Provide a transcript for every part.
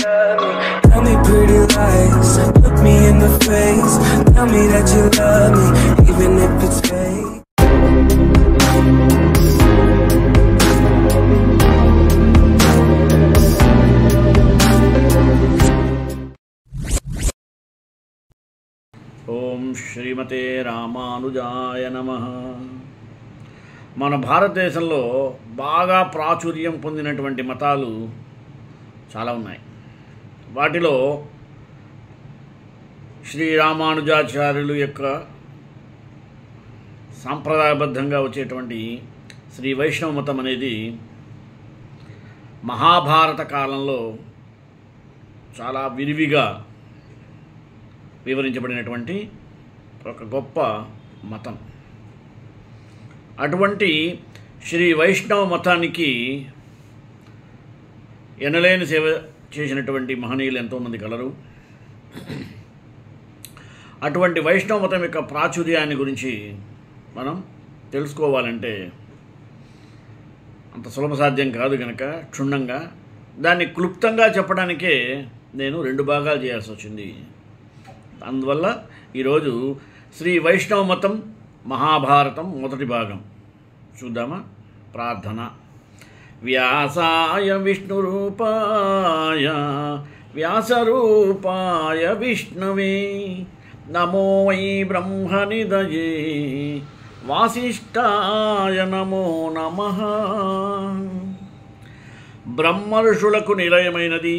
love me. Tell me pretty lies, look me in the face. Tell me that you love me, even if it's fake. ఓం శ్రీమతే రామానుజాయ నమః. మన భారతదేశంలో బాగా ప్రాచుర్యం పొందినటువంటి మతాలు చాలా ఉన్నాయి. వాటిలో శ్రీరామానుజాచార్యులు యొక్క సాంప్రదాయబద్ధంగా వచ్చేటువంటి శ్రీ వైష్ణవ మతం అనేది మహాభారత కాలంలో చాలా విరివిగా వివరించబడినటువంటి ఒక గొప్ప మతం. అటువంటి శ్రీ వైష్ణవ మతానికి ఎనలేని సేవ చేసినటువంటి మహనీయులు ఎంతోమంది కలరు. అటువంటి వైష్ణవ మతం యొక్క ప్రాచుర్యాన్ని గురించి మనం తెలుసుకోవాలంటే అంత సులభ సాధ్యం కాదు కనుక క్షుణ్ణంగా దాన్ని క్లుప్తంగా చెప్పడానికే నేను 2 భాగాలు చేయాల్సి వచ్చింది. అందువల్ల ఈరోజు శ్రీ వైష్ణవ మతం మహాభారతం మొదటి భాగం చూద్దామా. ప్రార్థన. వ్యాసాయ విష్ణురూపాయ వ్యాసరూపాయ విష్ణవే నమో వై బ్రహ్మనిదయే వాసిష్ఠాయ నమో నమః. బ్రహ్మర్షులకు నిలయమైనది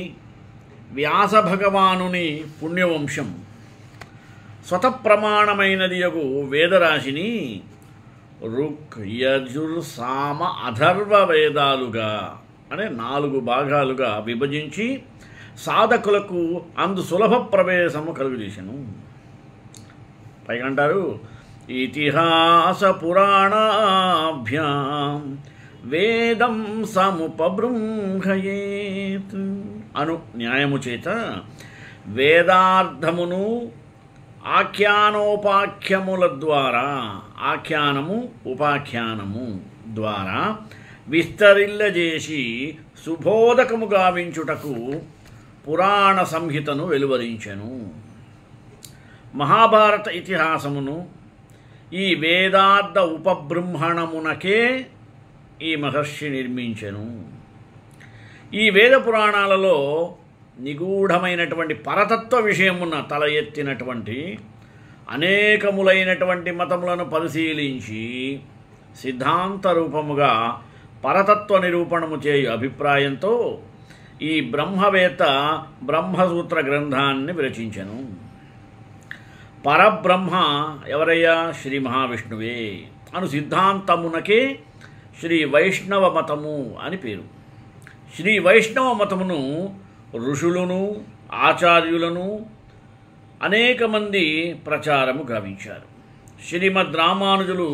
వ్యాస భగవానుని పుణ్యవంశం. స్వతప్రమాణమైనది యగు వేదరాశిని ఋక్ యజుర్ సామ అథర్వ వేదాలుగా అనే 4 భాగాలుగా విభజించి సాధకులకు అందు సులభ ప్రవేశము కలుగజేసెను. పైగా అంటారు ఇతిహాస పురాణాభ్యాం వేదం సముపబృంహయేత్ అను న్యాయము చేత వేదార్థమును ఆఖ్యానోపాఖ్యముల ద్వారా ఆఖ్యానము ఉపాఖ్యానము ద్వారా విస్తరిల్లజేసి సుబోధకము గావించుటకు పురాణ సంహితను వెలువరించెను. మహాభారత ఇతిహాసమును ఈ వేదార్థ ఉపబృంహణమునకే ఈ మహర్షి నిర్మించెను. ఈ వేద పురాణాలలో నిగూఢమైనటువంటి పరతత్వ విషయమున తల ఎత్తినటువంటి అనేకములైనటువంటి మతములను పరిశీలించి సిద్ధాంత రూపముగా పరతత్వ నిరూపణము చేయు అభిప్రాయంతో ఈ బ్రహ్మవేత్త బ్రహ్మసూత్ర గ్రంథాన్ని విరచించెను. పరబ్రహ్మ ఎవరయ్యా? శ్రీ మహావిష్ణువే అను సిద్ధాంతమునకే శ్రీ వైష్ణవ మతము అని పేరు. శ్రీ వైష్ణవ మతమును ఋషులను ఆచార్యులను అనేక మంది ప్రచారము గావించారు. శ్రీమద్ రామానుజులు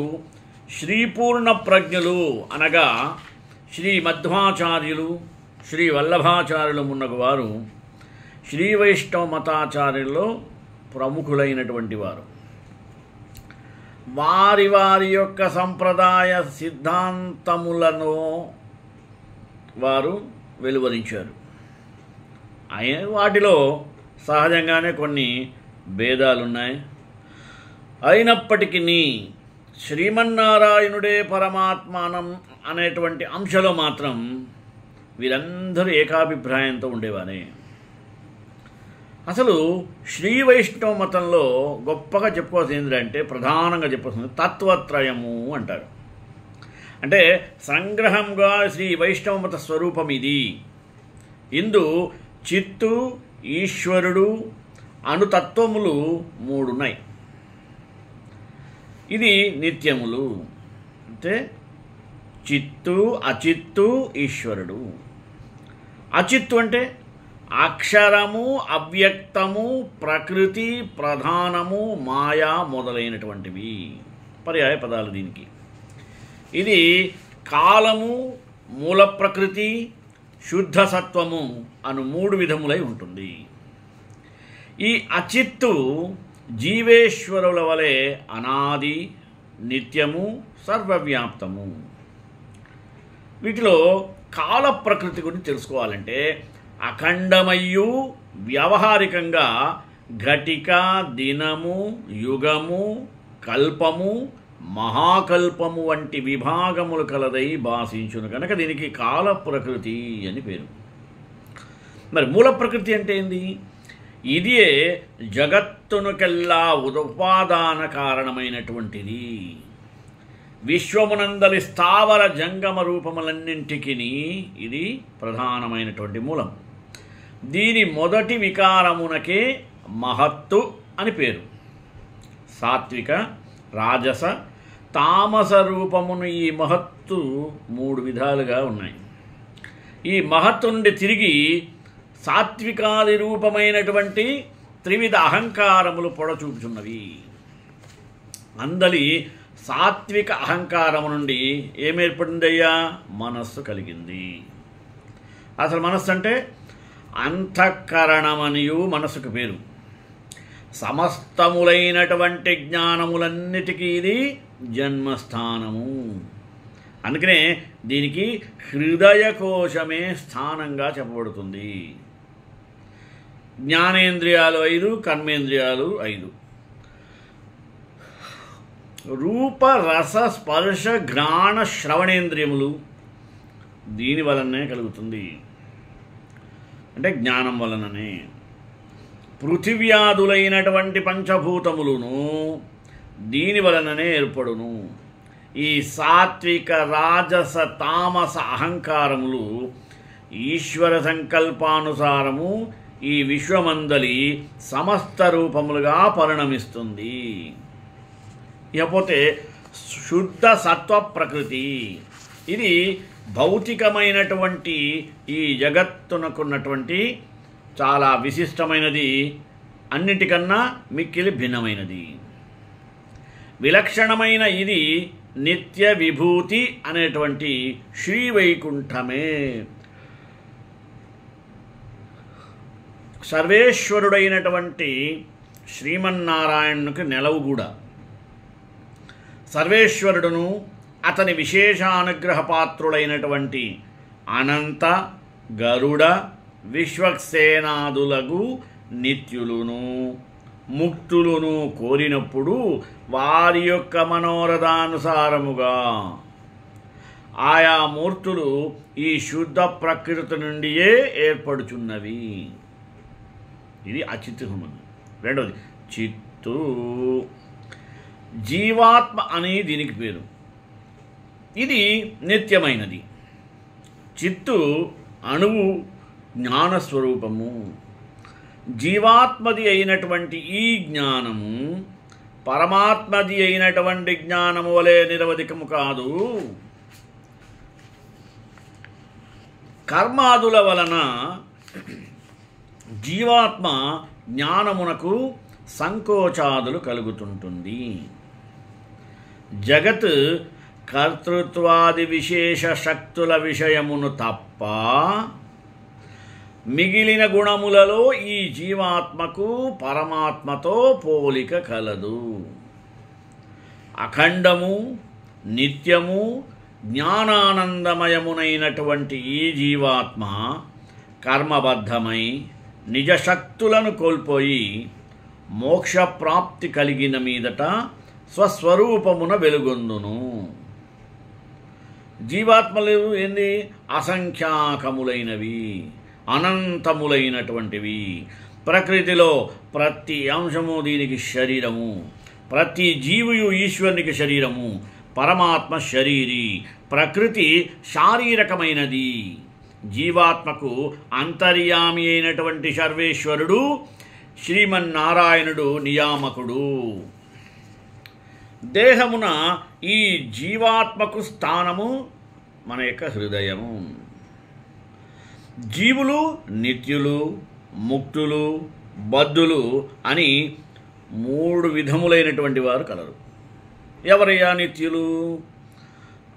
శ్రీపూర్ణ ప్రజ్ఞులు అనగా శ్రీ మధ్వాచార్యులు శ్రీ వల్లభాచార్యులు మున్నగు వారు శ్రీ వైష్ణవ మతాచార్యుల్లో ప్రముఖులైనటువంటి వారు. వారి వారి యొక్క సంప్రదాయ సిద్ధాంతములను వారు వెలువరించారు. వాటిలో సహజంగానే కొన్ని భేదాలున్నాయి. అయినప్పటికీ శ్రీమన్నారాయణుడే పరమాత్మానం అనేటువంటి అంశంలో మాత్రం వీరందరూ ఏకాభిప్రాయంతో ఉండేవారే. అసలు శ్రీ వైష్ణవ మతంలో గొప్పగా చెప్పుకోవాల్సింది ఏంటంటే ప్రధానంగా చెప్పాల్సింది తత్వత్రయము అంటారు. అంటే సంగ్రహంగా శ్రీ వైష్ణవ మత స్వరూపం ఇది. ఇందు చిత్తు ఈశ్వరుడు అణుతత్వములు 3 ఉన్నాయి. ఇది నిత్యములు. అంటే చిత్తు అచిత్తు ఈశ్వరుడు. అచిత్తు అంటే అక్షరము అవ్యక్తము ప్రకృతి ప్రధానము మాయా మొదలైనటువంటివి పర్యాయ పదాలు దీనికి. ఇది కాలము మూల ప్రకృతి శుద్ధ సత్వము అను 3 విధములై ఉంటుంది. ఈ అచిత్తు జీవేశ్వరుల వలె అనాది నిత్యము సర్వవ్యాప్తము. వీటిలో కాల ప్రకృతి గురించి తెలుసుకోవాలంటే అఖండమయ్యు వ్యవహారికంగా ఘటిక, దినము, యుగము, కల్పము, మహాకల్పము వంటి విభాగములు కలదై భాషించును కనుక దీనికి కాల ప్రకృతి అని పేరు. మరి మూల ప్రకృతి అంటే ఏంది? ఇదే జగత్తునుకెల్లా ఉపాదాన కారణమైనటువంటిది. విశ్వమునందలి స్థావర జంగమ రూపములన్నింటికి ఇది ప్రధానమైనటువంటి మూలం. దీని మొదటి వికారమునకే మహత్తు అని పేరు. సాత్విక, రాజస, తామస రూపమును ఈ మహత్తు 3 విధాలుగా ఉన్నాయి. ఈ మహత్తు నుండి తిరిగి సాత్వికాది రూపమైనటువంటి త్రివిధ అహంకారములు పొడచూపుచున్నవి. అందలి సాత్విక అహంకారము నుండి ఏమేర్పడిందయ్యా? మనస్సు కలిగింది. అసలు మనస్సు అంటే అంతఃకరణమనియు మనసుకు పేరు. సమస్తములైనటువంటి జ్ఞానములన్నిటికీ ఇది జన్మస్థానము. అందుకనే దీనికి హృదయకోశమే స్థానంగా చెప్పబడుతుంది. జ్ఞానేంద్రియాలు 5, కర్మేంద్రియాలు 5. రూప, రస, స్పర్శ, ఘ్రాణ, శ్రవణేంద్రియములు దీని వలనే కలుగుతుంది, అంటే జ్ఞానం వలననే. పృథివ్యాదులైనటువంటి పంచభూతములను దీని వలననే ఏర్పడును. ఈ సాత్విక, రాజస, తామస అహంకారములు ఈశ్వర సంకల్పానుసారము ఈ విశ్వమందలి సమస్త రూపములుగా పరిణమిస్తుంది. ఇకపోతే శుద్ధ సత్వ ప్రకృతి. ఇది భౌతికమైనటువంటి ఈ జగత్తునకున్నటువంటి చాలా విశిష్టమైనది, అన్నిటికన్నా మిక్కిలి భిన్నమైనది, విలక్షణమైన. ఇది నిత్య విభూతి అనేటువంటి శ్రీవైకుంఠమే. సర్వేశ్వరుడైనటువంటి శ్రీమన్నారాయణునికి నెలవు కూడా. సర్వేశ్వరుడును అతని విశేషానుగ్రహపాత్రుడైనటువంటి అనంత, గరుడ, విశ్వక్సేనాదులకు నిత్యులును ముక్తులును కోరినప్పుడు వారి యొక్క మనోరథానుసారముగా ఆయా మూర్తులు ఈ శుద్ధ ప్రకృతి నుండియే ఏర్పడుచున్నవి. ఇది అచిత్తుహము. రెండవది చిత్తు. జీవాత్మ అని దీనికి పేరు. ఇది నిత్యమైనది. చిత్తు అణువు జ్ఞానస్వరూపము. జీవాత్మది అయినటువంటి ఈ జ్ఞానము పరమాత్మది అయినటువంటి జ్ఞానము వలె నిరవధికము కాదు. కర్మాదుల వలన జీవాత్మ జ్ఞానమునకు సంకోచాదులు కలుగుతుంటుంది. జగత్ కర్తృత్వాది విశేష శక్తుల విషయమును తప్ప మిగిలిన గుణములలో ఈ జీవాత్మకు పరమాత్మతో పోలిక కలదు. అఖండము, నిత్యము, జ్ఞానానందమయమునైనటువంటి ఈ జీవాత్మ కర్మబద్ధమై నిజశక్తులను కోల్పోయి మోక్షప్రాప్తి కలిగిన మీదట స్వస్వరూపమున వెలుగొందును. జీవాత్మలు ఏంది? అసంఖ్యాకములైనవి, అనంతములైనటువంటివి. ప్రకృతిలో ప్రతి అంశము దీనికి శరీరము, ప్రతి జీవియు ఈశ్వరునికి శరీరము. పరమాత్మ శరీరి, ప్రకృతి శారీరకమైనది. జీవాత్మకు అంతర్యామి అయినటువంటి సర్వేశ్వరుడు శ్రీమన్నారాయణుడు నియామకుడు. దేహమున ఈ జీవాత్మకు స్థానము మన యొక్క హృదయము. జీవులు నిత్యులు, ముక్తులు, బద్ధులు అని 3 విధములైనటువంటి వారు కలరు. ఎవరయ్యా నిత్యులు?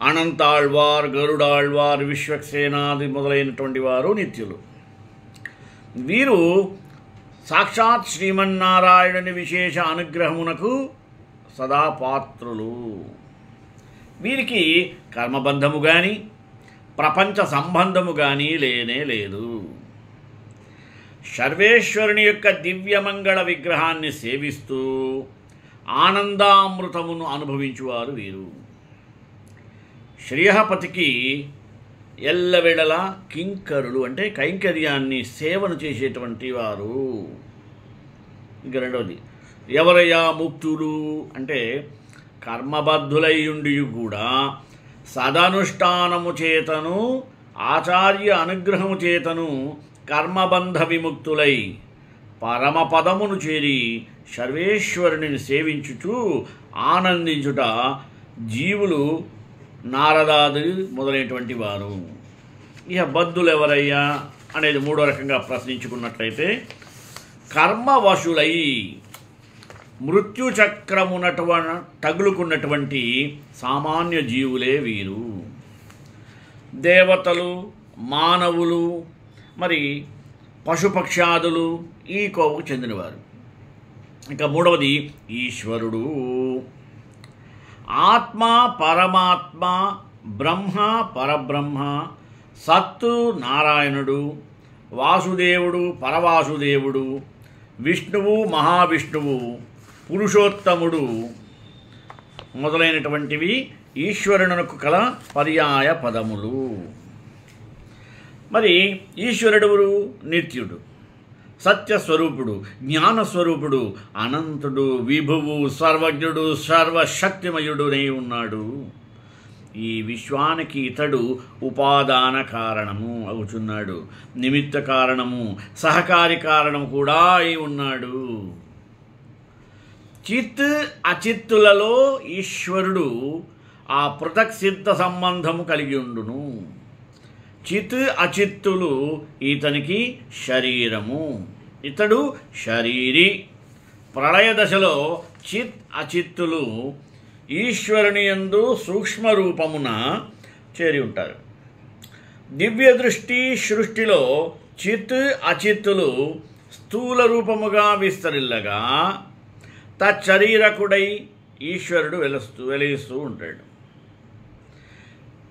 అనంతాళ్వార్, గరుడాళ్వార్, విశ్వక్సేనాది మొదలైనటువంటి వారు నిత్యులు. వీరు సాక్షాత్ శ్రీమన్నారాయణుని విశేష అనుగ్రహమునకు సదా పాత్రులు. వీరికి కర్మబంధము కానీ ప్రపంచ సంబంధము కానీ లేనే లేదు. సర్వేశ్వరుని యొక్క దివ్యమంగళ విగ్రహాన్ని సేవిస్తూ ఆనందామృతమును అనుభవించువారు వీరు. శ్రీహపతికి ఎల్లవేళలా కింకరులు అంటే కైంకర్యాన్ని సేవను చేసేటువంటి వారు. ఇంక రెండవది, ఎవరయ్యా ముక్తులు అంటే కర్మబద్ధులై ఉండి కూడా సదనుష్ఠానము చేతను ఆచార్య అనుగ్రహము చేతను కర్మబంధ విముక్తులై పరమపదమును చేరి సర్వేశ్వరుని సేవించుచు ఆనందించుట జీవులు నారదాది మొదలైనటువంటి వారు. ఇక బద్ధులు ఎవరయ్యా అనేది మూడో రకంగా ప్రశ్నించుకున్నట్లయితే కర్మవశులై తగులుకున్నటువంటి సామాన్య జీవులే వీరు. దేవతలు, మానవులు, మరి పశుపక్షాదులు ఈ కోవకు చెందినవారు. ఇంకా మూడవది ఈశ్వరుడు. ఆత్మ పరమాత్మ, బ్రహ్మ పరబ్రహ్మ, సత్తు నారాయణుడు, వాసుదేవుడు పరవాసుదేవుడు, విష్ణువు మహావిష్ణువు, పురుషోత్తముడు మొదలైనటువంటివి ఈశ్వరునకు కల పర్యాయ పదములు. మరి ఈశ్వరుడు నిత్యుడు, సత్యస్వరూపుడు, జ్ఞానస్వరూపుడు, అనంతుడు, విభువు, సర్వజ్ఞుడు, సర్వశక్తిమయుడునై ఉన్నాడు. ఈ విశ్వానికి ఇతడు ఉపాదాన కారణము అవుతున్నాడు, నిమిత్త కారణము, సహకారి కారణము కూడా అయి ఉన్నాడు. చిత్ అచిత్తులలో ఈశ్వరుడు ఆ పృథక్ సిద్ధ సంబంధము కలిగి ఉండును. చిత్ అచిత్తులు ఇతనికి శరీరము, ఇతడు శరీరి. ప్రళయ దశలో చిత్ అచిత్తులు ఈశ్వరుని యందు సూక్ష్మరూపమున చేరి ఉంటారు. దివ్య దృష్టి సృష్టిలో చిత్ అచిత్తులు స్థూల రూపముగా విస్తరిల్లగా తచ్చరీరకుడై ఈశ్వరుడు వెలిస్తూ ఉంటాడు.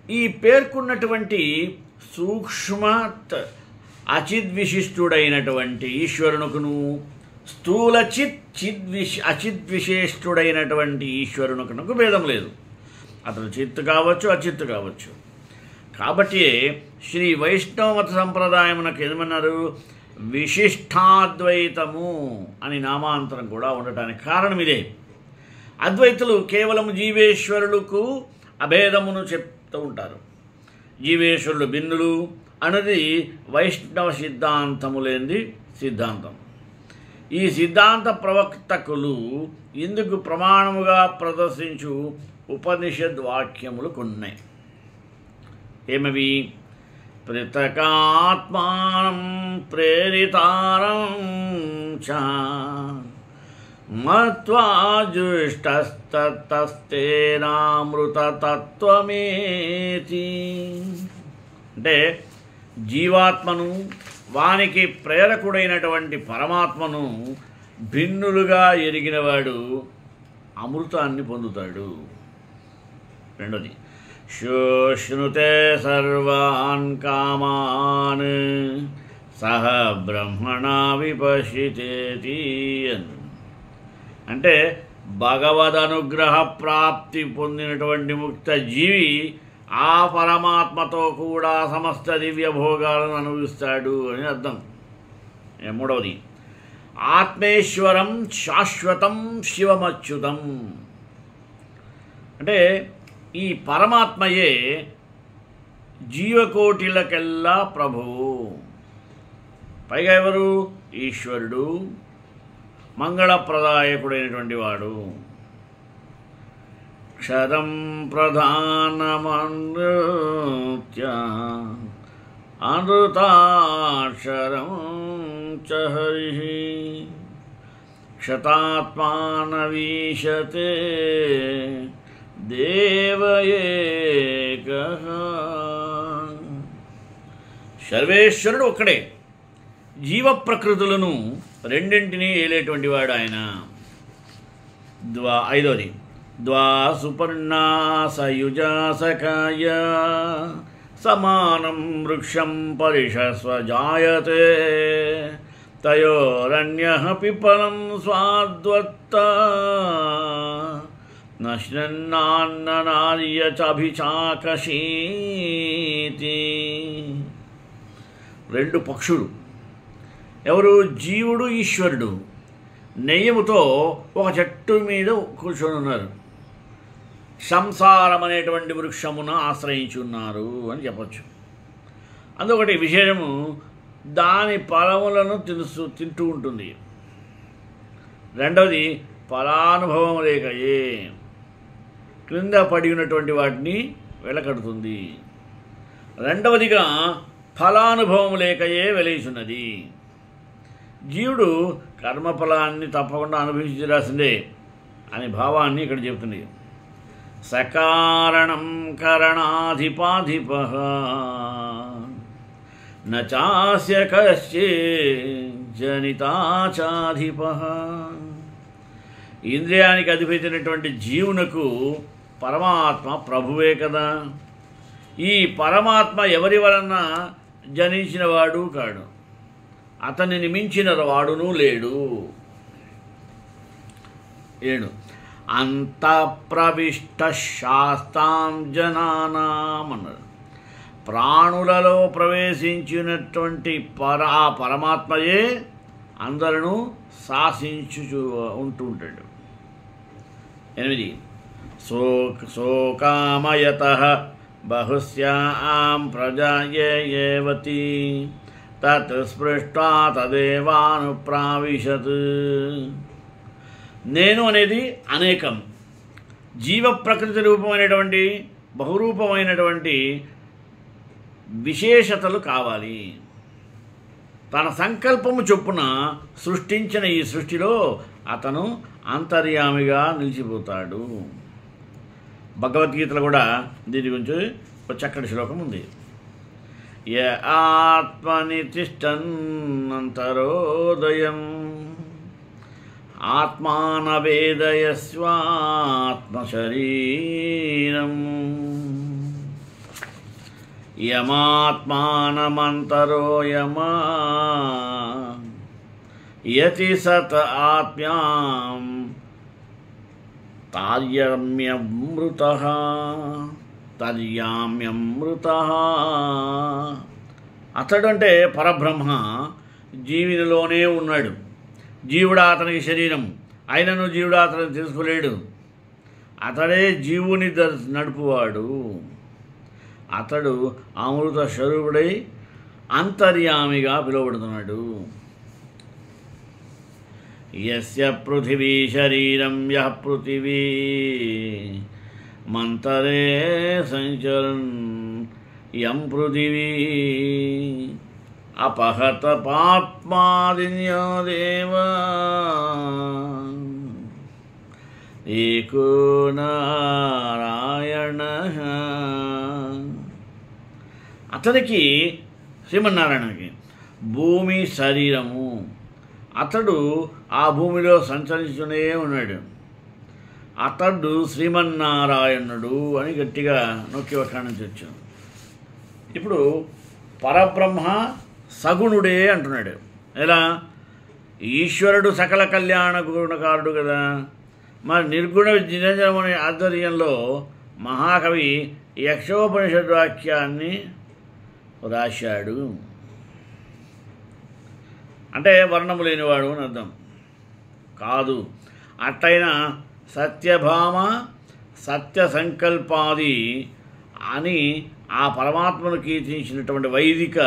ఈ పేర్కొన్నటువంటి సూక్ష్మ అచిద్విశిష్టుడైనటువంటి ఈశ్వరునకును, స్థూల అచిద్విశేష్టుడైనటువంటి ఈశ్వరునకునకు భేదం లేదు. అతను చిత్తు కావచ్చు, అచిత్తు కావచ్చు. కాబట్టి శ్రీ వైష్ణవ మత సంప్రదాయమునకు ఏమన్నారు, విశిష్టాద్వైతము అని నామాంతరం కూడా ఉండటానికి కారణం ఇదే. అద్వైతులు కేవలం జీవేశ్వరులకు అభేదమును చెప్తూ ఉంటారు. జీవేశ్వరులు భిన్నులు అన్నది వైష్ణవ సిద్ధాంతము లేనిది సిద్ధాంతం. ఈ సిద్ధాంత ప్రవక్తకులు ఇందుకు ప్రమాణముగా ప్రదర్శించు ఉపనిషద్ వాక్యములు కొన్నాయి. ఏమవి? పృథకాత్మానం ప్రేరితారం చ మత్వా జుష్టస్తేనామృతతత్వమేతి. అంటే జీవాత్మను, వానికి ప్రేరకుడైనటువంటి పరమాత్మను భిన్నులుగా ఎరిగినవాడు అమృతాన్ని పొందుతాడు. రెండోది, శోష్ణుతే సర్వాన్ కామాన్ సహ బ్రహ్మణా విపశ్చితేతి. అంటే భగవదనుగ్రహ ప్రాప్తి పొందినటువంటి ముక్త జీవి ఆ పరమాత్మతో కూడా సమస్త దివ్య భోగాలను అనుభవిస్తాడు అని అర్థం. మూడవది, ఆత్మేశ్వరం శాశ్వతం శివమచ్యుతం. అంటే ఈ పరమాత్మయే జీవకోటిలకెల్లా ప్రభువు. పైగా ఎవరు? ఈశ్వరుడు, మంగళప్రదాయకుడైనటువంటి వాడు. క్షరం ప్రధానమనృత్య అనృతాక్షరం చ హరి క్షతాత్మానవీశతే దేవయేకః. సర్వేశ్వరుడు ఒక్కడే, జీవ ప్రకృతులను రెండింటినీ ఏలేటువంటి వాడు ఆయన. ఐదోది, ద్వా సుపర్ణా సయుజా సఖాయ సమానం వృక్షం పరిషస్వ జాయతే తయోరన్యః పిపలం స్వాద్వత్త నశ్నన్నాన్ననార్య చాభిచాకశీతి. రెండు పక్షులు, ఎవరు? జీవుడు, ఈశ్వరుడు నెయ్యముతో ఒక చెట్టు మీద కూర్చొని ఉన్నారు. సంసారం అనేటువంటి వృక్షమును ఆశ్రయించి ఉన్నారు అని చెప్పచ్చు. అందుకొకటి విశేషము, దాని ఫలములను తింటూ ఉంటుంది. రెండవది ఫలానుభవం లేకయే క్రింద పడి ఉన్నటువంటి వాటిని వెలకడుతుంది. రెండవదిగా ఫలానుభవం లేకయే వెలేచున్నది. జీవుడు కర్మఫలాన్ని తప్పకుండా అనుభవించాల్సిందే అనే భావాన్ని ఇక్కడ చెబుతుంది. సకారణం కరణాధిపాధిపః నాస్య కశ్చిత్ జనితాచాధిపః. ఇంద్రియానికి అధిపతినటువంటి జీవునకు పరమాత్మ ప్రభువే కదా. ఈ పరమాత్మ ఎవరి వలన జనించినవాడు కాడు, అతనిని మించిన వాడును లేడు. 7 అంతఃప్రవిష్ట శాస్తాం జనానాం అన్నారు. ప్రాణులలో ప్రవేశించినటువంటి ఆ పరమాత్మయే అందరూ శాసించు ఉంటూ ఉంటాడు. 8 శోకామయతః బహుస్యాం ప్రజాయేవతి తత్ స్పృష్ట్వా తదేవానుప్రావిశత్. నేను అనేది అనేకం, జీవ ప్రకృతి రూపమైనటువంటి బహురూపమైనటువంటి విశేషతలు కావాలి. తన సంకల్పము చొప్పున సృష్టించిన ఈ సృష్టిలో అతను అంతర్యామిగా నిలిచిపోతాడు. భగవద్గీతలో కూడా దీని గురించి ఒక చక్కటి శ్లోకం ఉంది. య ఆత్మని తిష్టన్నంతరోదయం ఆత్మానవేదయస్వాత్మశరీరం యమాత్మానమంతరో యమా యతి సత్ ఆత్మ్యాం తార్యామ్యమృతః. అతడు అంటే పరబ్రహ్మ జీవిలోనే ఉన్నాడు. జీవుడు అతనికి శరీరం అయినను జీవుడు అతను తెలుసుకోలేడు. అతడే జీవుని నడుపువాడు. అతడు అమృత స్వరూపుడై అంతర్యామిగా పిలువబడుతున్నాడు. యస్య పృథివీ శరీరం యః పృథివీ మంతరే సంచరన్ యం పృథివీ అపహత పాప్మాదిన్యో దేవా ఏకో నారాయణః. అతనికి శ్రీమన్నారాయణకి భూమి శరీరము, అతడు ఆ భూమిలో సంచరిస్తూనే ఉన్నాడు. అతడు శ్రీమన్నారాయణుడు అని గట్టిగా నొక్కి వకాణించి వచ్చాం. ఇప్పుడు పరబ్రహ్మ సగుణుడే అంటున్నాడు. ఎలా? ఈశ్వరుడు సకల కళ్యాణ గుణకారుడు కదా. మరి నిర్గుణ నిరంజనముని ఆధ్వర్యంలో మహాకవి యక్షోపనిషద్ వాక్యాన్ని రాశాడు. అంటే వర్ణము లేనివాడు అని అర్థం కాదు. అట్టయినా సత్యభామ సత్య సంకల్పాది అని ఆ పరమాత్మను కీర్తించినటువంటి వైదిక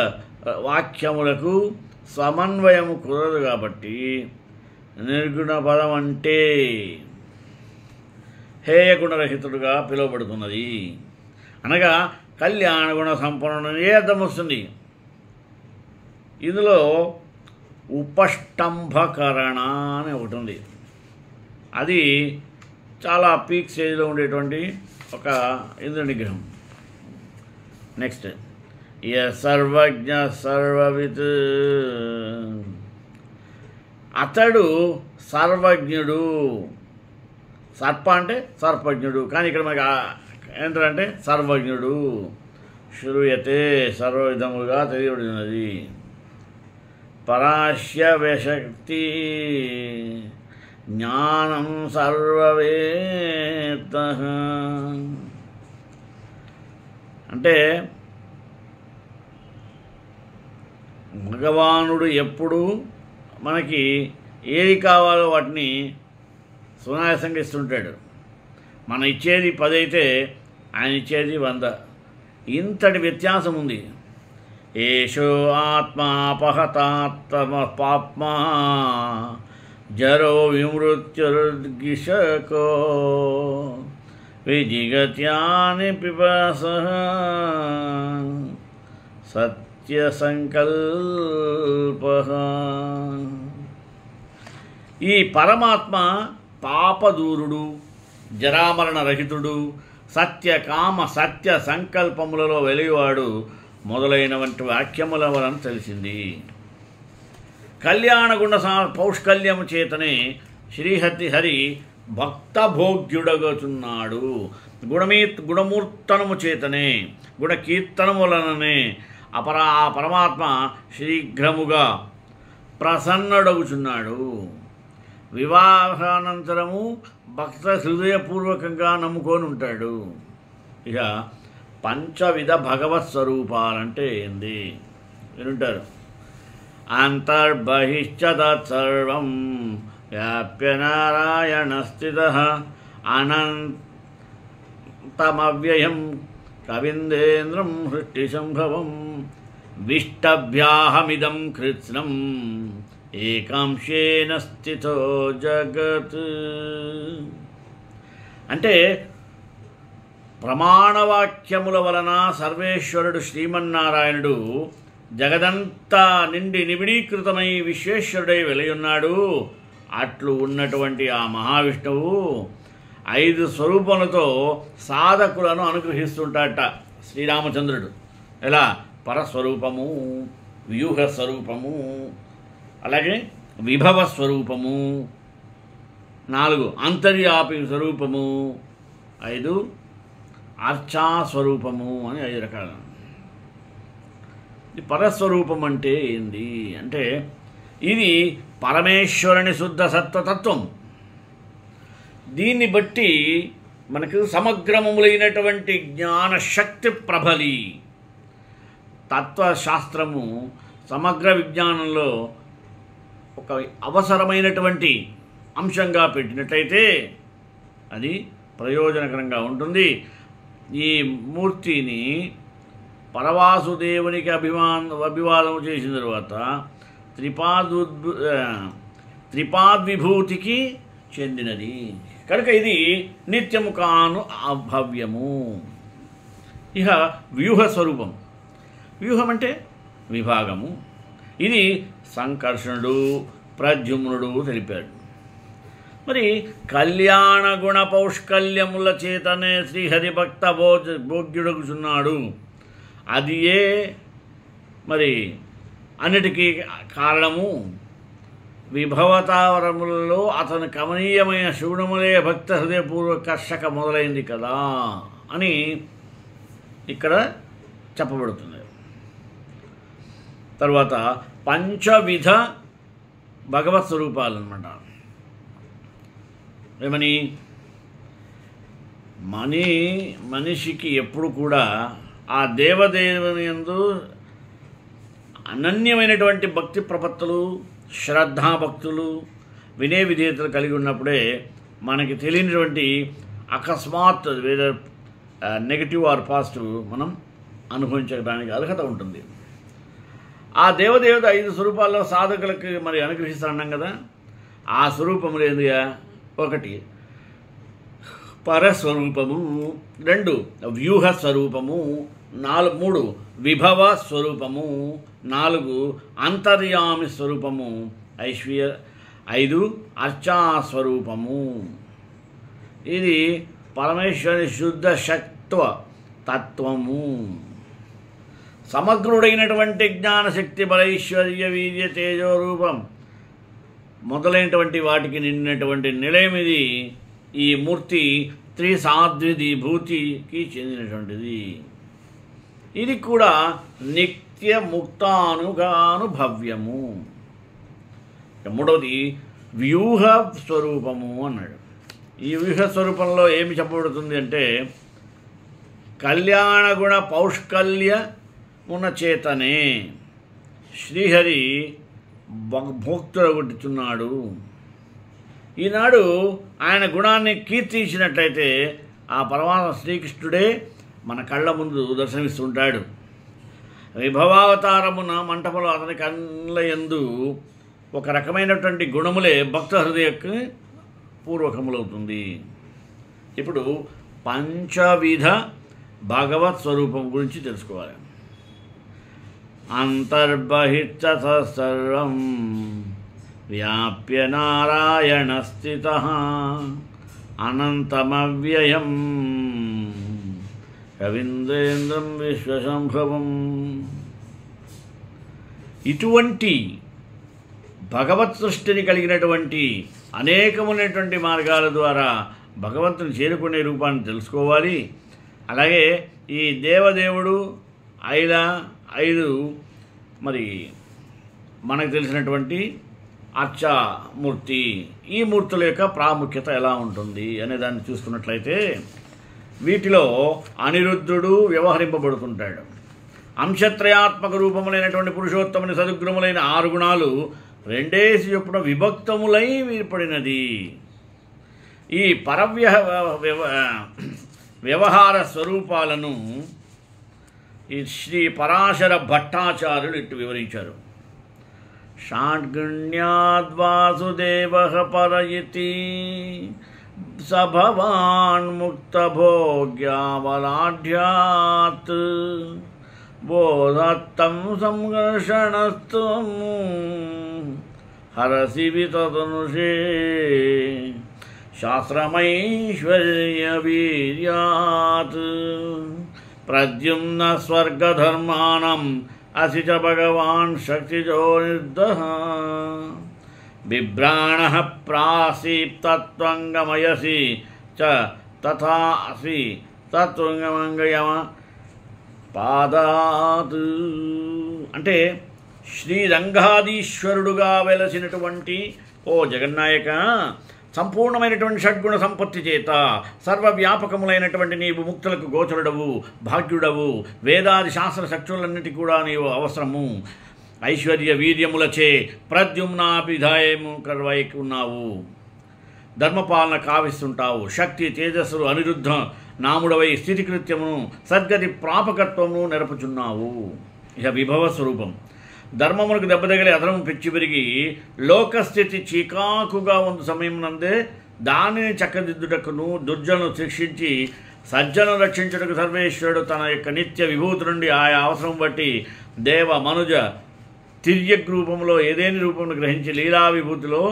వాక్యములకు సమన్వయము కుదరదు. కాబట్టి నిర్గుణ పదం అంటే హేయగుణరహితుడుగా పిలువబడుతున్నది. అనగా కళ్యాణ గుణ సంపన్నుడే అర్థం వస్తుంది. ఇందులో ఉపష్టంభకరణ అని ఒకటి ఉంది. అది చాలా పీక్ స్టేజ్లో ఉండేటువంటి ఒక ఇంద్ర నిగ్రహం. నెక్స్ట్ య సర్వజ్ఞ సర్వవిత్, అతడు సర్వజ్ఞుడు. సర్ప అంటే సర్పజ్ఞుడు, కానీ ఇక్కడ మనకి ఏంటంటే సర్వజ్ఞుడు. శ్రూయతే సర్వ విధములుగా తెలియబడినది. పరాశ్యశక్తి జ్ఞానం సర్వవేత్త. అంటే భగవానుడు ఎప్పుడు మనకి ఏది కావాలో వాటిని సునాయాసంగా ఇస్తుంటాడు. మనం ఇచ్చేది 10 అయితే ఆయన ఇచ్చేది 100. ఇంతటి వ్యత్యాసం ఉంది. ఏషో ఆత్మాపహతాత్తమ పాప్మా జరో విమృత్యుర్గిషకో విజిగత్యాని పిపాసః సత్యసంకల్పః. ఈ పరమాత్మ పాపదూరుడు, జరామరణరహితుడు, సత్యకామ సత్య సంకల్పములలో వెలివాడు మొదలైనటువంటి వాక్యముల వలన తెలిసింది. కళ్యాణగుణ పౌష్కల్యము చేతనే శ్రీహరి భక్తభోగ్యుడగుచున్నాడు. గుణమూర్తనము చేతనే గుణకీర్తనము వలననే పరమాత్మ శీఘ్రముగా ప్రసన్నుడగుచున్నాడు. వివాహానంతరము భక్త హృదయపూర్వకంగా నమ్ముకొని ఉంటాడు. ఇక పంచవిధ భగవత్ స్వరూపాలంటే ఏంది వినుంటారు. అంతర్బహిశ్చ తత్సర్వం వ్యాప్య నారాయణ స్థితః అనంతమవ్యయం కవిందేంద్రం సృష్టిసంభవం విష్టభ్యాహమిదం కృత్స్నం ఏకాంశేన స్థితో జగత్. అంటే ప్రమాణవాక్యముల వలన సర్వేశ్వరుడు శ్రీమన్నారాయణుడు జగదంతా నిండి నిబిడీకృతమై విశ్వేశ్వరుడై వెలయున్నాడు. అట్లు ఉన్నటువంటి ఆ మహావిష్ణువు 5 స్వరూపములతో సాధకులను అనుగ్రహిస్తుంటాడట శ్రీరామచంద్రుడు. ఎలా? పరస్వరూపము, వ్యూహ స్వరూపము, అలాగే విభవ స్వరూపము, 4 అంతర్యాపి స్వరూపము, 5 అర్చా స్వరూపము అని 5 రకాలు. పరస్వరూపం అంటే ఏంది అంటే ఇది పరమేశ్వరుని శుద్ధ సత్వతత్వం. దీన్ని బట్టి మనకు సమగ్రములైనటువంటి జ్ఞానశక్తి ప్రబలి. తత్వశాస్త్రము సమగ్ర విజ్ఞానంలో ఒక అవసరమైనటువంటి అంశంగా పెట్టినట్టయితే అది ప్రయోజనకరంగా ఉంటుంది. ఈ మూర్తిని పరవాసుదేవునికి అభివాదం చేసిన తర్వాత త్రిపాద్విభూతికి చెందినది కనుక ఇది నిత్యము కాను అభవ్యము. ఇక వ్యూహ స్వరూపం. వ్యూహం అంటే విభాగము. ఇది సంకర్షణుడు ప్రద్యుమ్నుడు తెలిపాడు. మరి కళ్యాణ గుణ పౌష్కల్యముల చేతనే శ్రీహరిభక్త భోగ్యుడుగుచున్నాడు. అది ఏ మరి అన్నిటికీ కారణము విభవతావరములలో అతని కమనీయమైన శివుడములే భక్త హృదయపూర్వక కర్షక మొదలైంది కదా అని ఇక్కడ చెప్పబడుతుంది. తర్వాత పంచవిధ భగవత్ స్వరూపాలు అన్నమాట. ఏమని? మనిషికి ఎప్పుడు కూడా ఆ దేవదేవుని యందు అనన్యమైనటువంటి భక్తి ప్రపత్తులు, శ్రద్ధాభక్తులు, వినయ విధేయతలు కలిగి ఉన్నప్పుడే మనకి తెలియనటువంటి అకస్మాత్ వేదర్ నెగిటివ్ ఆర్ పాజిటివ్ మనం అనుభవించడానికి అర్హత ఉంటుంది. ఆ దేవదేవత 5 స్వరూపాల్లో సాధకులకు మరి అనుగ్రహిస్తారన్నాం కదా. ఆ స్వరూపములు ఏందిగా? 1 పరస్వరూపము, 2 వ్యూహ స్వరూపము, 3 విభవ స్వరూపము, 4 అంతర్యామి స్వరూపము, 5 అర్చా స్వరూపము. ఇది పరమేశ్వరుని శుద్ధ శక్త్వ తత్వము. సమగ్రుడైనటువంటి జ్ఞానశక్తి బలైశ్వర్య వీర్య తేజో రూపం మొదలైనటువంటి వాటికి నిండినటువంటి నిలయమిది. ఈ మూర్తి త్రిసాద్విభూతికి చెందినటువంటిది. ఇది కూడా నిత్య ముక్తానుభవ్యము. మూడవది వ్యూహ స్వరూపము అన్నాడు. ఈ వ్యూహ స్వరూపంలో ఏమి చెప్పబడుతుంది అంటే కళ్యాణ గుణ పౌష్కల్యమున చేతనే శ్రీహరి భోక్తుడగొట్టుచున్నాడు. ఈనాడు ఆయన గుణాన్ని కీర్తించినట్లయితే ఆ పరమాత్మ శ్రీకృష్ణుడే మన కళ్ళ ముందు దర్శనమిస్తుంటాడు. విభవావతారమున మంటపంలో అతని కళ్ళ యందు ఒక రకమైనటువంటి గుణములే భక్త హృదయకు పూర్వకములవుతుంది. ఇప్పుడు పంచవిధ భగవత్ స్వరూపం గురించి తెలుసుకోవాలి. అంతర్బహిష్ట సర్వం వ్యాప్య నారాయణ స్థితః అనంతమవ్యయం రవీంద్రేంద్రం విశ్వసంభవం. ఇటువంటి భగవత్ సృష్టిని కలిగినటువంటి అనేకమైనటువంటి మార్గాల ద్వారా భగవంతుని చేరుకునే రూపాన్ని తెలుసుకోవాలి. అలాగే ఈ దేవదేవుడు ఐదు మరి మనకు తెలిసినటువంటి అర్చామూర్తి, ఈ మూర్తుల యొక్క ప్రాముఖ్యత ఎలా ఉంటుంది అనే దాన్ని చూసుకున్నట్లయితే వీటిలో అనిరుద్ధుడు వ్యవహరింపబడుతుంటాడు. అంశత్రయాత్మక రూపములైనటువంటి పురుషోత్తముని సదుగ్రములైన 6 గుణాలు 2 చొప్పున విభక్తములై ఏర్పడినది. ఈ వ్యవహార స్వరూపాలను ఈ శ్రీ పరాశర భట్టాచార్యులు ఇట్టు వివరించారు. షాడ్గుణ్యాద్వాసుదేవః పరయితి సభవాన్ ముక్తభోగ్యావలాఢ్యాత్ బోధత్తం సంఘర్షణస్త్వం హరసి వితనుషే శాస్త్రమైశ్వర్యవీర్యాత్ ప్రద్యుమ్న స్వర్గధర్మాణం అసి చ భగవాన్ శక్తిజో నిర్దః బిభ్రాణః ప్రాసీప్తత్వంగమయసి చ తథా అసి తత్వంగమంగయమ పాదాత్. అంటే శ్రీరంగాధీశ్వరుడుగా వెలసినటువంటి ఓ జగన్నాయక, సంపూర్ణమైనటువంటి షడ్గుణ సంపత్తి చేత సర్వవ్యాపకములైనటువంటి నీవు ముక్తులకు గోచరుడవు, భాగ్యుడవు. వేదాది శాస్త్ర శక్తులన్నిటి కూడా నీవు అవసరము. ఐశ్వర్య వీర్యములచే ప్రద్యుమ్నాభిధాయము కర్వై ఉన్నావు. ధర్మపాలన కావిస్తుంటావు. శక్తి తేజస్సులు అనిరుద్ధ నాముడవై స్థితికృత్యమును సద్గతి ప్రాపకత్వమును నెరపుచున్నావు. ఇక విభవ స్వరూపం. ధర్మమునకు దెబ్బతగిలి అధర్మం పెంచి పెరిగి లోకస్థితి చీకాకుగా ఉన్న సమయం నందే దానిని చక్కదిద్దుటకును దుర్జను శిక్షించి సజ్జను రక్షించుటకు సర్వేశ్వరుడు తన యొక్క నిత్య విభూతి నుండి ఆయా అవసరం బట్టి దేవ మనుజ తిర్యక్ రూపంలో ఏదేని రూపంలో గ్రహించి లీలా విభూతిలో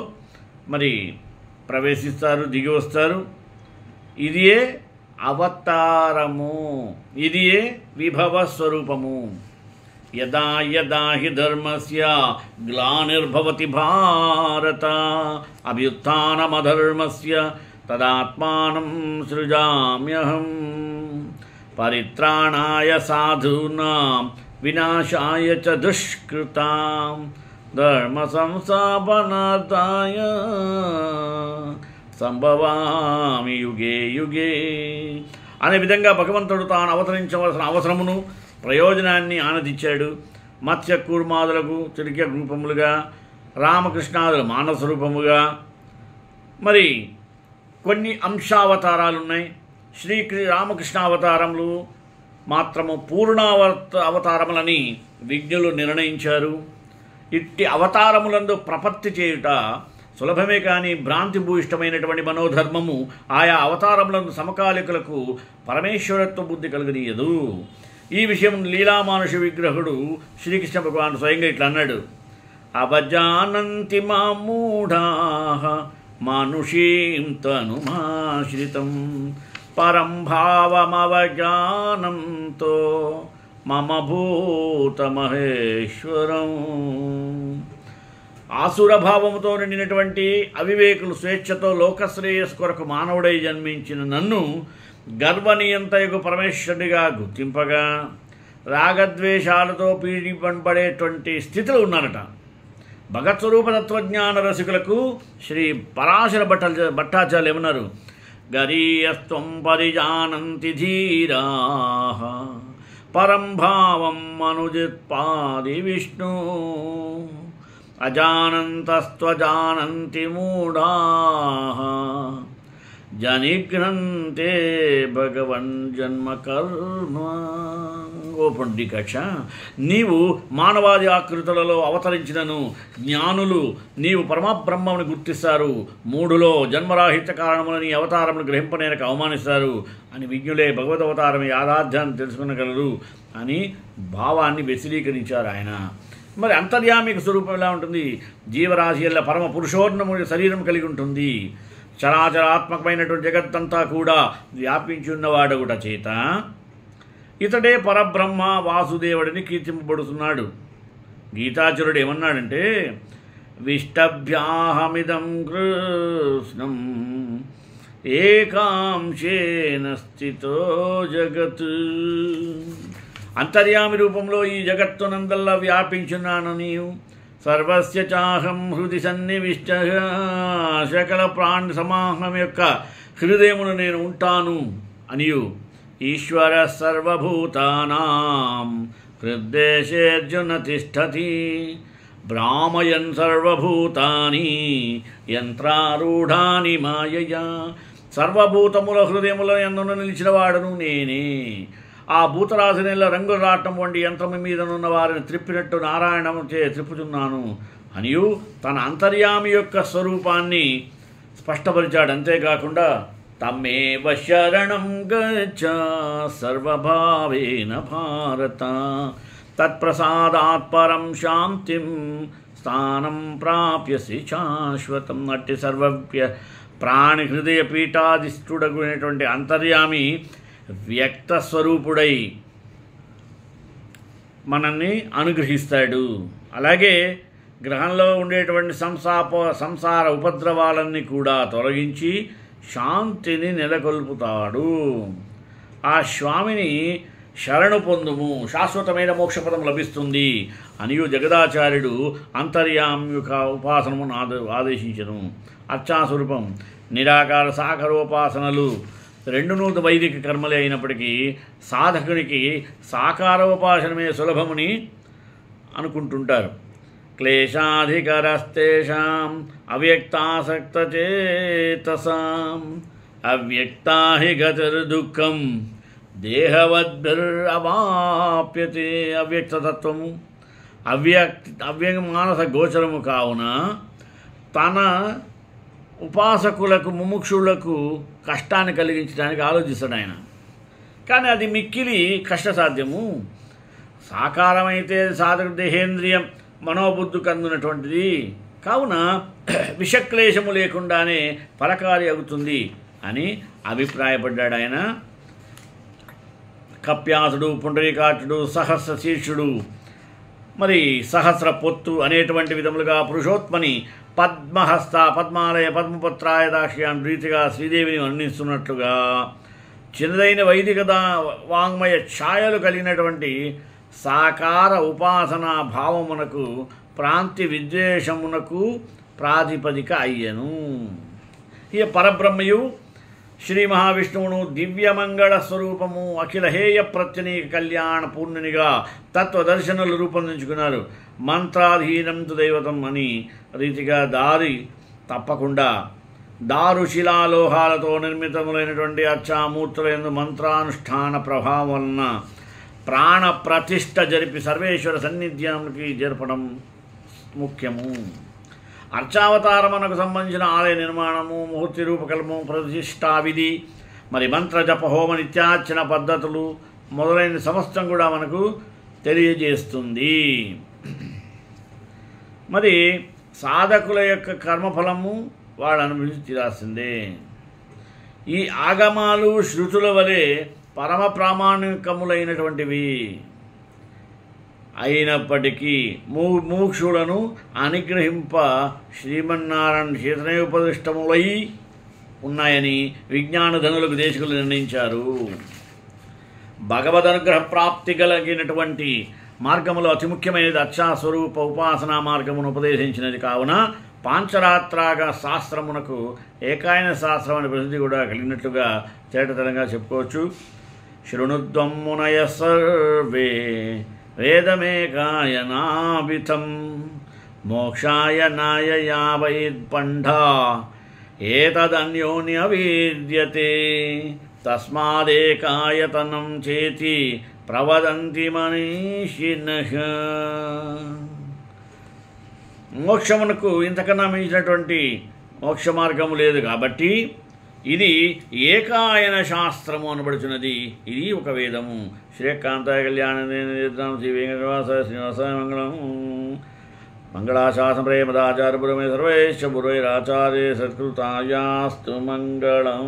మరి ప్రవేశిస్తారు, దిగి వస్తారు. ఇదియే అవతారము, ఇదియే విభవ స్వరూపము. యదా యదా హి ధర్మస్య గ్లానిర్భవతి భారత అభ్యుత్థానమధర్మస్య తదాత్మానం సృజామ్యహం పరిత్రాణాయ సాధూనాం వినాశాయ చ దుష్కృతాం ధర్మ సంస్థాపనార్థాయ సంభవామి యుగే యుగే. అనే విధంగా భగవంతుడు తాను అవతరించవలసిన అవసరమును ప్రయోజనాన్ని ఆనందించాడు. మత్స్య కూర్మాదులకు చిరిక రూపములుగా, రామకృష్ణాదుల మానస రూపముగా, మరి కొన్ని అంశావతారాలు ఉన్నాయి. శ్రీ రామకృష్ణావతారములు మాత్రము అవతారములని విజ్ఞులు నిర్ణయించారు. ఇట్టి అవతారములందు ప్రపత్తి చేయుట సులభమే కానీ భ్రాంతిభూయిష్టమైనటువంటి మనోధర్మము ఆయా అవతారములందు సమకాలికులకు పరమేశ్వరత్వ బుద్ధి కలుగనీయదు. ఈ విషయం లీలామానుష విగ్రహుడు శ్రీకృష్ణ భగవానుడు స్వయంగా ఇట్లా అన్నాడు. అవజానంతి మామూఢాః మానుషీం తనుమాశ్రితం పరం భావమవజ్ఞానంతో మమ భూతమహేశ్వరం. ఆసురభావముతో నిండినటువంటి అవివేకులు స్వేచ్ఛతో లోకశ్రేయస్ కొరకు మానవుడై జన్మించిన నన్ను గర్వనియంతయకు పరమేశ్వరుడిగా గుర్తింపగా రాగద్వేషాలతో పీడిపడేటువంటి స్థితిలో ఉన్నారట. భగత్స్వరూప తత్వజ్ఞాన రసికులకు శ్రీ పరాశర భట్టాచార్యులు ఏమన్నారు? గరీయస్త్వం పరిజానంతి ధీరాః పరం భావం అనుజిత్పాది విష్ణు అజానంతస్త్వజానంతి మూఢాః జనిఘ్నంతే భగవన్ జన్మ కర్మ. ఓ పుండికాక్ష, నీవు మానవాది ఆకృతులలో అవతరించినను జ్ఞానులు నీవు పరమబ్రహ్మముని గుర్తిస్తారు, మూఢులో జన్మరాహిత కారణములని అవతారమును గ్రహింపనేరకు అవమానిస్తారు అని విజ్ఞులే భగవదవతారం యాదార్థాన్ని తెలుసుకునగలరు అని భావాన్ని వ్యతిరేకరించారు ఆయన. మరి అంతర్యామిక స్వరూపం ఎలా ఉంటుంది? జీవరాశియల్ల పరమ పురుషోన్నముడి శరీరం కలిగి ఉంటుంది. చరాచరాత్మకమైనటువంటి జగత్తంతా కూడా వ్యాపించి ఉన్నవాడగుట చేత ఇతడే పరబ్రహ్మ వాసుదేవుడిని కీర్తింపబడుతున్నాడు. గీతాచార్యుడు ఏమన్నాడంటే, విష్టభ్యాహమిదం కృష్ణం ఏకాంశేన స్థితో జగత్. అంతర్యామి రూపంలో ఈ జగత్తునందల్లా వ్యాపించున్నాను నీవు. సర్వస్య చాహం హృది సన్నివిష్ట, సకల ప్రాణి సమాహం యొక్క హృదయమును నేను ఉంటాను అనియు. ఈశ్వర సర్వభూతానాం హృద్దేశేర్జున తిష్టతి, భ్రామయన్ సర్వభూతాని యంత్రారూఢాని మాయయా. సర్వభూతముల హృదయముల యందున నిలిచిన వాడును నేనే. ఆ భూతరాశినిల రంగు రాటం వంటి యంత్రము మీదనున్న వారిని త్రిప్పినట్టు నారాయణము చే త్రిప్పుచున్నాను అనియు తన అంతర్యామి యొక్క స్వరూపాన్ని స్పష్టపరిచాడు. అంతేకాకుండా తమ్మేవ శరణం గచ్చ సర్వభావేన భారత, తత్ప్రసాదాత్ పరం శాంతిం స్థానం ప్రాప్యసి శాశ్వతం. అట్టి సర్వవ్య ప్రాణి హృదయ పీఠాధిష్ఠుడగునేటువంటి అంతర్యామి వ్యక్త స్వరూపుడై మనల్ని అనుగ్రహిస్తాడు. అలాగే గ్రహంలో ఉండేటువంటి సంసార ఉపద్రవాలన్నీ కూడా తొలగించి శాంతిని నెలకొల్పుతాడు. ఆ స్వామిని శరణు పొందుము, శాశ్వతమైన మోక్షపదం లభిస్తుంది అనియు జగదాచార్యుడు అంతర్యామి యొక్క ఉపాసనమును ఆదేశించను. అర్చాస్వరూపం నిరాకార సాకారోపాసనలు రెండునూ వైదిక కర్మలే అయినప్పటికీ సాధకునికి సాకారోపాసనమే సులభముని అనుకుంటుంటారు. క్లేశాధికరస్తేషాం అవ్యక్తాసక్తచేతసాం అవ్యక్తా హి గతిర్దుఃఖం దేహవద్భిరవాప్యతే. అవ్యక్తతత్వము మానస గోచరము కావున తన ఉపాసకులకు ముముక్షులకు కష్టాన్ని కలిగించడానికి ఆలోచిస్తాడు ఆయన. కానీ అది మిక్కిలి కష్టసాధ్యము. సాకారమైతే సాధక దేహేంద్రియం మనోబుద్ధుకు అందునటువంటిది కావున విషక్లేశము లేకుండానే ఫలకారి అవుతుంది అని అభిప్రాయపడ్డాడు ఆయన. కప్యాసుడు, పుండరీకాక్షుడు, సహస్ర శీర్షుడు, మరి సహస్ర పొత్తు అనేటువంటి విధములుగా పురుషోత్మని పద్మహస్త, పద్మాలయ, పద్మపత్రాయ దాక్ష్యాన్ రీతిగా శ్రీదేవిని వర్ణిస్తున్నట్లుగా చిన్నదైన వైదిక వాంగ్మయ ఛాయలు కలిగినటువంటి సాకార ఉపాసనా భావమునకు ప్రాంతి విద్వేషమునకు ప్రాతిపదిక అయ్యను. ఈ పరబ్రహ్మయు శ్రీ మహావిష్ణువును దివ్యమంగళ స్వరూపము అఖిలహేయ ప్రత్యనీక కళ్యాణ పూర్ణునిగా తత్వదర్శనులు రూపొందించుకున్నారు. మంత్రాధీనంతు దైవతం అని రీతిగా దారి తప్పకుండా దారుశిలాలోహాలతో నిర్మితములైనటువంటి అర్చామూర్తుల యందు మంత్రానుష్ఠాన ప్రభావం వలన ప్రాణ ప్రతిష్ఠ జరిపి సర్వేశ్వర సన్నిధ్యానికి జరపడం ముఖ్యము. అర్చావతారమునకు సంబంధించిన ఆలయ నిర్మాణము, ముహూర్తి రూపకల్పము, ప్రతిష్టా విధి, మరి మంత్ర జప హోమ నిత్యార్చన పద్ధతులు మొదలైన సమస్తం కూడా మనకు తెలియజేస్తుంది. మరి సాధకుల యొక్క కర్మఫలము వాళ్ళు అనుభవించి తీరాల్సిందే. ఈ ఆగమాలు శృతుల వలె పరమ ప్రామాణికములైనటువంటివి అయినప్పటికీ మోక్షులను అనుగ్రహింప శ్రీమన్నారాయణ చేతనోపదిష్టములై ఉన్నాయని విజ్ఞానధనులకు దేశకులు నిర్ణయించారు. భగవద్ అనుగ్రహ ప్రాప్తి కలిగినటువంటి మార్గములో అతి ముఖ్యమైనది అక్షాస్వరూప ఉపాసనా మార్గమును ఉపదేశించినది కావున పాంచరాత్రాగ శాస్త్రమునకు ఏకాయన శాస్త్రం అనే ప్రసిద్ధి కూడా కలిగినట్లుగా తేటతెలంగా చెప్పుకోవచ్చు. శృణుద్వం మునయ సర్వే వేదమేకాయనాభితం మోక్షాయ నాయయా వైద్పంఢా ఏతదన్యోన్యవిద్యతే తస్మాదేకాయతనం చేతి ప్రవదంతి మనీషినః. మోక్షమునకు ఇంతకన్నా మించినటువంటి మోక్ష మార్గము లేదు కాబట్టి ఇది ఏకాయన శాస్త్రము అనబడుచున్నది. ఇది ఒక వేదము. శ్రీకాంతాయ కళ్యాణ శ్రీ వెంకటవాస శ్రీనివాసాయ మంగళం. మంగళాశాసన ప్రేమదాచార్య పురమే సర్వేశ్వ పురైరాచార్య సత్కృతాయాస్తు మంగళం.